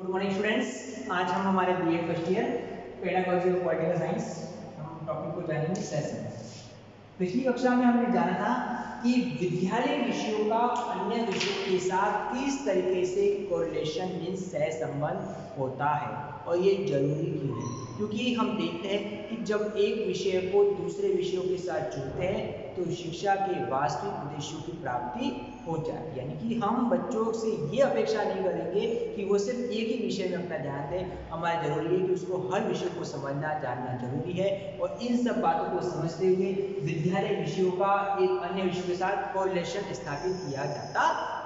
Good morning students. आज हम हमारे BA first year pedagogy of political science हम टॉपिक को जानेंगे सहसंबंध। पिछली कक्षा में हमने जाना था कि विद्यालय विषयों का अन्य विषयों के साथ किस तरीके से कोरिलेशन मींस सहसंबंध होता है और ये जरूरी क्यों है, क्योंकि हम देखते हैं कि जब एक विषय को दूसरे विषयों के साथ जोड़ते हैं तो शिक्षा के वास्तविक उद्देश्यों की प्राप्ति हो जाती है। यानी कि हम बच्चों से ये अपेक्षा नहीं करेंगे कि वो सिर्फ एक ही विषय में अपना ध्यान दें। हमारा जरूरी है कि उसको हर विषय को समझना जानना जरूरी है और इन सब बातों को समझते हुए विद्यालय विषयों का एक अन्य विषयों के साथ कोरिलेशन स्थापित किया जाता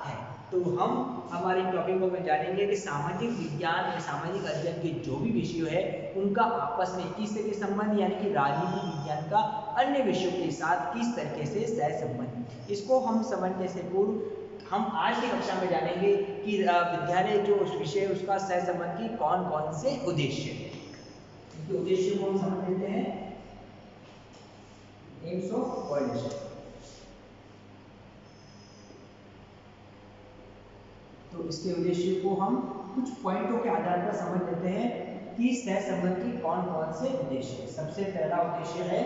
है। तो हम हमारे टॉपिकों में जानेंगे कि सामाजिक विज्ञान या सामाजिक अध्ययन के जो भी विषय है उनका आपस में किस तरह के संबंध, यानी कि राजनीतिक विज्ञान का अन्य विषयों के साथ किस तरीके से सहसंबंध। इसको हम समझने से पूर्व हम आज की कक्षा में जानेंगे कि विद्यालय जो विषय है उसका सहसंबंध की कौन कौन से उद्देश्य है। इनके उद्देश्य को हम समझ लेते हैं। एम्स ऑफ कोरिलेशन, तो इसके उद्देश्य को हम कुछ पॉइंटों के आधार पर समझ लेते हैं कि सहसंबंध की कौन कौन से उद्देश्य है। सबसे पहला उद्देश्य है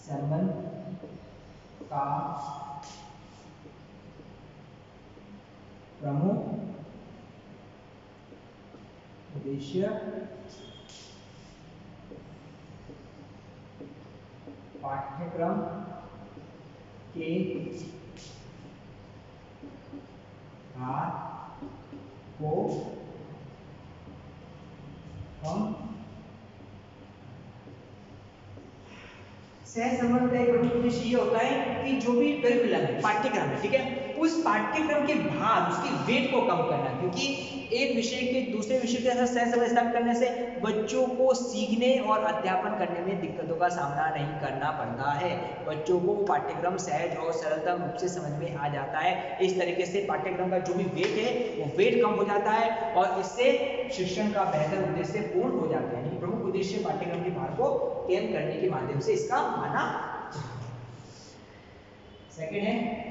सहसंबंध का प्रमुख उद्देश्य पाठ्यक्रम के भार को कम। सहसंबंध का एक प्रमुख उद्देश्य ये होता है कि जो भी करिकुलम है, पाठ्यक्रम है, ठीक है, उस पाठ्यक्रम के भार, उसकी वेट को कम करना, क्योंकि एक विषय के दूसरे विषय के साथ सहसंबंध स्थापित करने से बच्चों को सीखने और अध्यापन करने में दिक्कतों का सामना नहीं करना पड़ता है। बच्चों को पाठ्यक्रम सहज और सरलता रूप से समझ में आ जाता है। इस तरीके से पाठ्यक्रम का जो भी वेट है वो वेट कम हो जाता है और इससे शिक्षण का बेहतर उद्देश्य पूर्ण हो जाता है। प्रमुख उद्देश्य पाठ्यक्रम के भार को कम करने के माध्यम से इसका माना। सेकंड है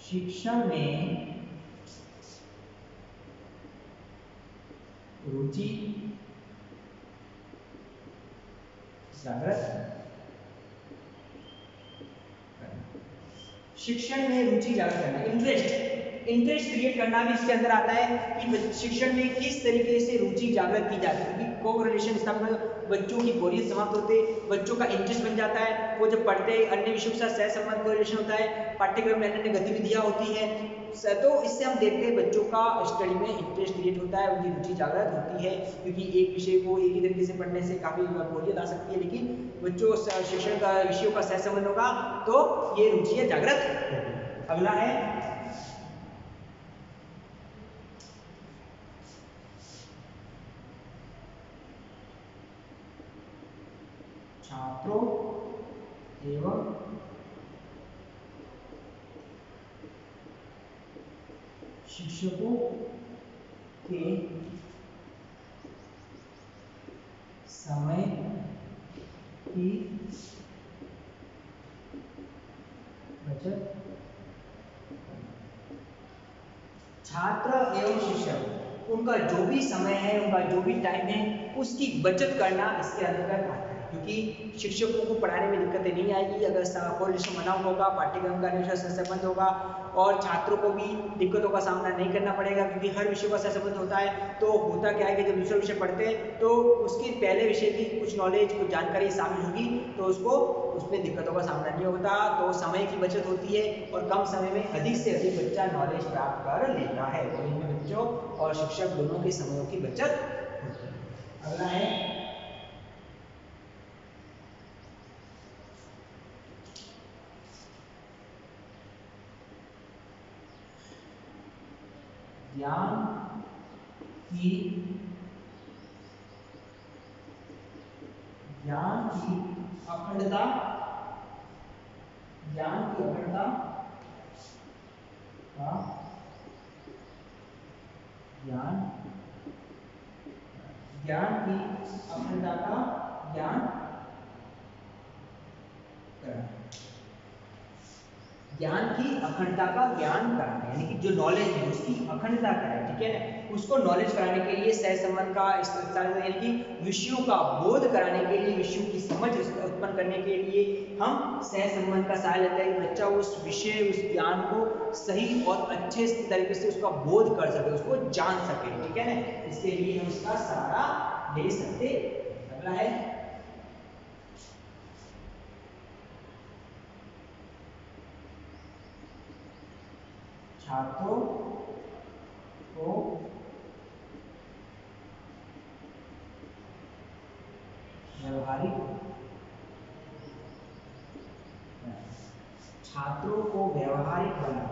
शिक्षण में रुचि जागृत। शिक्षण में रुचि जागृत करना, इंटरेस्ट क्रिएट करना भी इसके अंदर आता है कि शिक्षण में किस तरीके से रुचि जागृत की जाती है। क्योंकि कोरिलेशन स्थापित बच्चों की बोरियत समाप्त होते, बच्चों का इंटरेस्ट बन जाता है। वो जब पढ़ते हैं अन्य विषयों के साथ सहसंबंध कोरिलेशन होता है, पाठ्यक्रम में अन्य गतिविधियां होती है, तो इससे हम देखते हैं बच्चों का स्टडी में इंटरेस्ट क्रिएट होता है, उनकी रुचि जागृत होती है। क्योंकि एक विषय को एक ही तरीके से पढ़ने से काफी बोरियत आ सकती है, लेकिन बच्चों शिक्षण का विषयों का सहसंबंध होगा तो ये रुचियां जागृत होगी। अगला है छात्रों एवं शिक्षकों के समय की बचत। छात्र एवं शिक्षक उनका जो भी समय है, उनका जो भी टाइम है, उसकी बचत करना इसके अंतर्गत आता है। क्योंकि शिक्षकों को पढ़ाने में दिक्कतें नहीं आएगी अगर कोरिलेशन बना होगा, पाठ्यक्रम का निश्चित सहसंबंध होगा और छात्रों को भी दिक्कतों का सामना नहीं करना पड़ेगा। क्योंकि हर विषय का सहसंबंध होता है, तो होता क्या है कि जब दूसरा विषय पढ़ते हैं तो उसकी पहले विषय की कुछ नॉलेज, कुछ जानकारी शामिल होगी तो उसको उसमें दिक्कतों का सामना नहीं होता, तो समय की बचत होती है और कम समय में अधिक से अधिक बच्चा नॉलेज प्राप्त कर लेता है। तो इनमें बच्चों और शिक्षक दोनों के समयों की बचत होती है। अगला है ज्ञान की अखंडता, का ज्ञान, ज्ञान की अखंडता का ज्ञान कराना, ज्ञान की अखंडता का ज्ञान कराना, यानी कि जो नॉलेज है उसकी अखंडता कराए, ठीक है ना, उसको नॉलेज कराने के लिए सहसंबंध का इस्तेमाल, यानी कि विषयों का बोध कराने के लिए, विषयों की समझ उत्पन्न करने के लिए हम सहसंबंध का सहारा लेते हैं कि बच्चा उस विषय, उस ज्ञान को सही और अच्छे तरीके से उसका बोध कर सके, उसको जान सके, ठीक है ना, इसके लिए हम इसका सहारा ले सकते। अगला है छात्रों को व्यवहारिक, छात्रों को व्यवहारिक बना,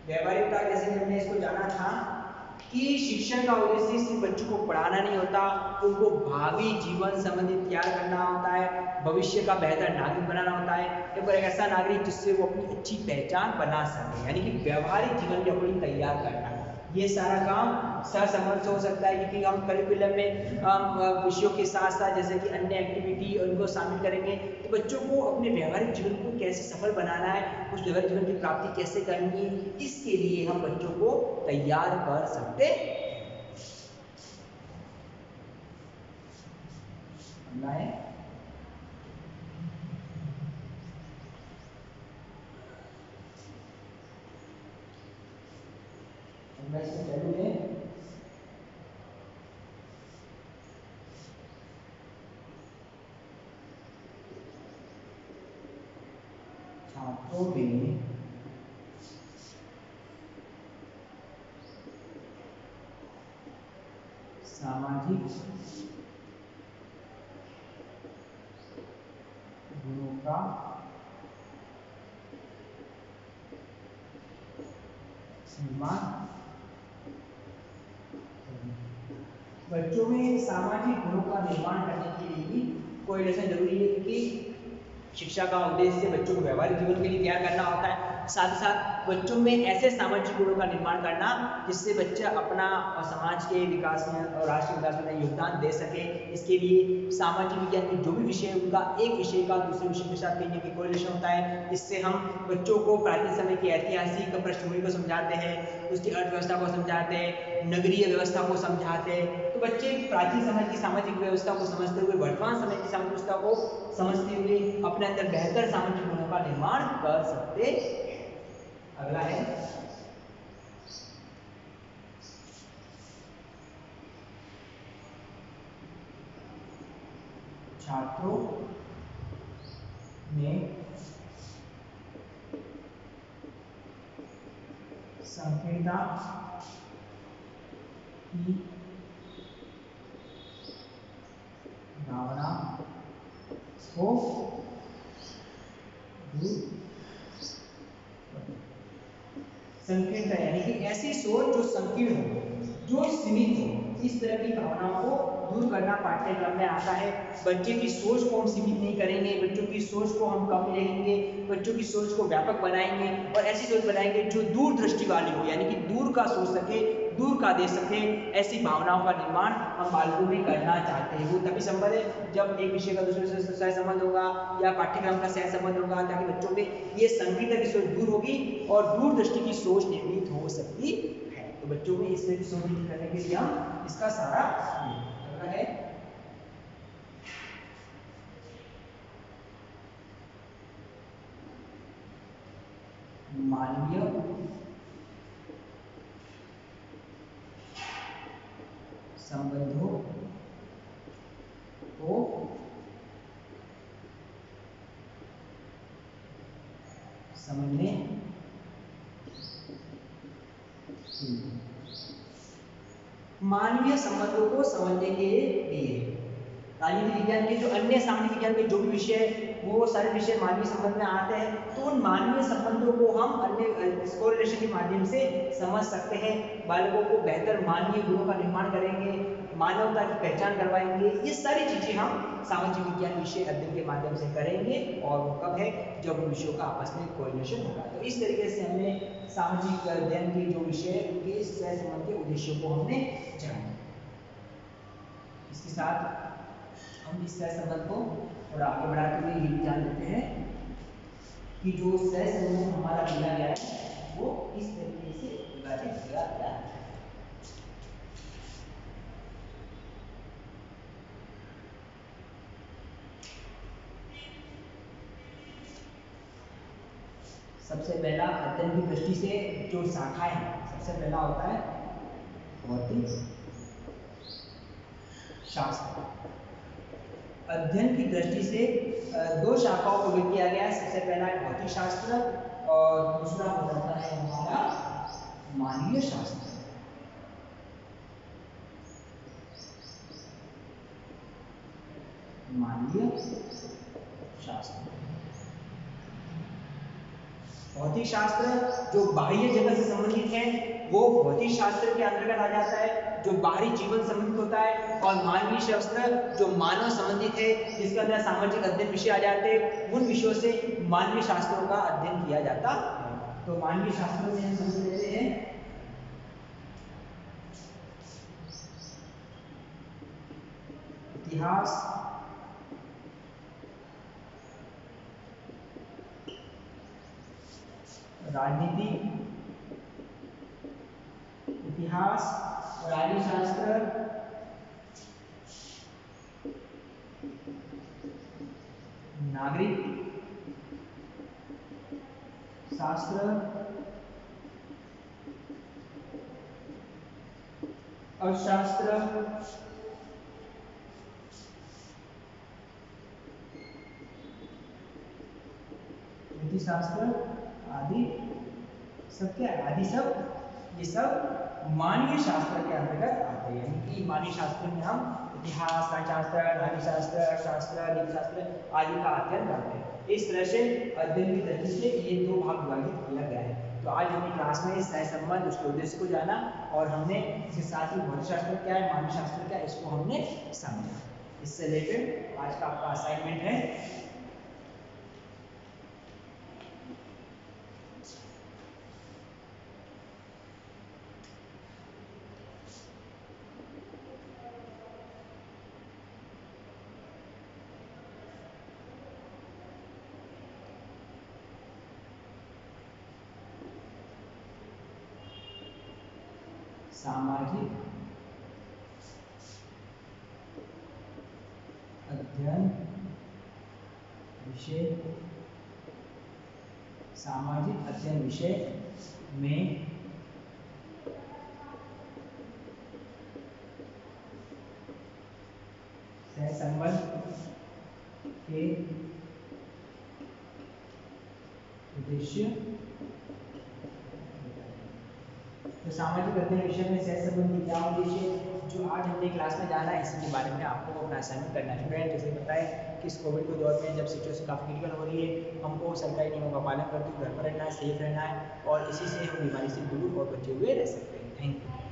व्यवहारिकता जैसे कि हमने इसको जाना था कि शिक्षण का उद्देश्य सिर्फ बच्चों को पढ़ाना नहीं होता, उनको भावी जीवन संबंधी तैयार करना होता है, भविष्य का बेहतर नागरिक बनाना होता है, एक ऐसा नागरिक जिससे वो अपनी अच्छी पहचान बना सके, यानी कि व्यवहारिक जीवन की अपनी तैयार करना। ये सारा काम सहसंबंध से हो सकता है, क्योंकि हम करिकुलम में विषयों के साथ साथ जैसे कि अन्य एक्टिविटी उनको शामिल करेंगे, तो बच्चों को अपने व्यवहारिक जीवन को कैसे सफल बनाना है, उस व्यवहारिक जीवन की प्राप्ति कैसे करनी है, इसके लिए हम बच्चों को तैयार कर सकते हैं। छात्रों में सामाजिक गुणों का निर्माण, बच्चों में सामाजिक गुणों का निर्माण करने के लिए भी कोरिलेशन जरूरी है, क्योंकि शिक्षा का उद्देश्य बच्चों को व्यवहारिक जीवन के लिए तैयार करना होता है, साथ ही साथ बच्चों में ऐसे सामाजिक गुणों का निर्माण करना जिससे बच्चा अपना और समाज के विकास में और राष्ट्र के विकास में योगदान दे सके। इसके लिए सामाजिक विज्ञान के जो भी विषय है उनका एक विषय का दूसरे विषय के साथ कहीं ना कोरिलेशन होता है। इससे हम बच्चों को प्राचीन समय की ऐतिहासिक पृष्ठभूमि को समझाते हैं, उसकी अर्थव्यवस्था को समझाते हैं, नगरीय व्यवस्था को समझाते हैं, तो बच्चे प्राचीन समय की सामाजिक व्यवस्था को समझते हुए वर्तमान समय की सामाजिक व्यवस्था को समझते हुए अपने अंदर बेहतर सामाजिक गुणों का निर्माण कर सकते हैं। अगला है छात्रों में संकीर्णता की भावना को संकीर्णता यानी कि ऐसी सोच जो संकीर्ण हो, जो सीमित हो, इस तरह की भावनाओं को दूर करना पाठ्यक्रम में आता है। बच्चे की सोच को हम सीमित नहीं करेंगे, बच्चों की सोच को हम कम लेंगे, बच्चों की सोच को व्यापक बनाएंगे और ऐसी सोच बनाएंगे जो दूरदृष्टि वाली हो, यानी कि दूर का सोच सके, दूर का देख सके। ऐसी भावनाओं का निर्माण हम बालकों में करना चाहते हैं। वो तभी संभव है जब एक विषय का दूसरे से सहसंबंध होगा या पाठ्यक्रम का सहसंबंध होगा, ताकि बच्चों में ये संकीर्णता की सोच दूर होगी और दूरदृष्टि की सोच निर्मित हो सकती है। तो बच्चों में इस तरह की सोच निर्मित करने के लिए हम इसका सहारा लेना है। मानवीय संबंधों को समझने मानवीय संबंधों को समझने के लिए राजनीति विज्ञान के जो अन्य सामाजिक विज्ञान के जो भी विषय वो सारे विषय मानवीय संबंध में आते हैं, तो उन मानवीय संबंधों को हम अन्य कोरिलेशन के माध्यम से समझ सकते हैं। बालकों को बेहतर मानवीय गुणों का निर्माण करेंगे, मानवता की पहचान करवाएंगे। ये सारी चीजें हम सामाजिक विज्ञान विषय अध्ययन के माध्यम से करेंगे और वो कब है जब विषयों का आपस में कोरिलेशन होगा। तो इस तरीके से हमने सामाजिक अध्ययन के जो विषय उनके सह संबंध के उद्देश्यों को हमने जाना। इसके साथ हम इस सह संबंध को थोड़ा आगे बढ़ाते हुए ये भी जान लेते हैं कि जो सह संबंध हमारा दिया गया है वो इस तरीके से विभाजित किया गया है। सबसे पहला अध्ययन की दृष्टि से जो शाखाएं हैं, सबसे पहला होता है भौतिक शास्त्र। अध्ययन की दृष्टि से दो शाखाओं को विभाजित किया गया है। सबसे पहला है भौतिक शास्त्र और दूसरा हो जाता है हमारा मानवीय शास्त्र। मानवीय शास्त्र, भौतिक शास्त्र जो बाह्य जगत से संबंधित है वो भौतिक शास्त्र के अंतर्गत आ जाता है, जो बाहरी जीवन संबंधित होता है। और मानवीय शास्त्र जो मानव संबंधित है, जिसके अंदर सामाजिक अध्ययन विषय आ जाते हैं, उन विषयों से मानवीय शास्त्रों का अध्ययन किया जाता है। तो मानवीय शास्त्रों में हम समझ लेते हैं इतिहास, राजनीति, इतिहास, राज्यशास्त्र, नागरिक शास्त्र, अर्थशास्त्र, नीतिशास्त्र आदि सब क्या आदि सब ये सब मानवीय शास्त्र के अंतर्गत आते हैं। यानी कि मानवीय शास्त्र में हम इतिहास, राज्यशास्त्र, राज्यशास्त्र, अर्थशास्त्र, नीतिशास्त्र आदि का अध्ययन करते हैं। इस तरह से अध्ययन की दृष्टि से ये दो भाग विभाजित किया गया है। तो आज अपनी क्लास में सह संबंध उसके उद्देश्य को जाना और हमने इसके साथ ही भौतिक शास्त्र क्या है, मानवीय शास्त्र क्या है, इसको हमने समझा। इससे रिलेटेड आज का आपका असाइनमेंट है सामाजिक अध्ययन विषय, सामाजिक अध्ययन विषय में सहसंबंध के उद्देश्य। तो सामाजिक अध्ययन विषय में सहसंबंध की क्या उद्देश्य, जो आज हमने क्लास में जाना है इसी के बारे में आपको अपना असाइनमेंट करना है। स्टूडेंट जैसे बताए कि इस कोविड के दौर में जब सिचुएशन काफ़ी क्रिटिकल हो रही है, हमको सरकारी नियमों का पालन करते हुए घर पर रहना है, सेफ रहना है और इसी से हम बीमारी से दूर और बचे हुए रह सकते हैं। Thank you.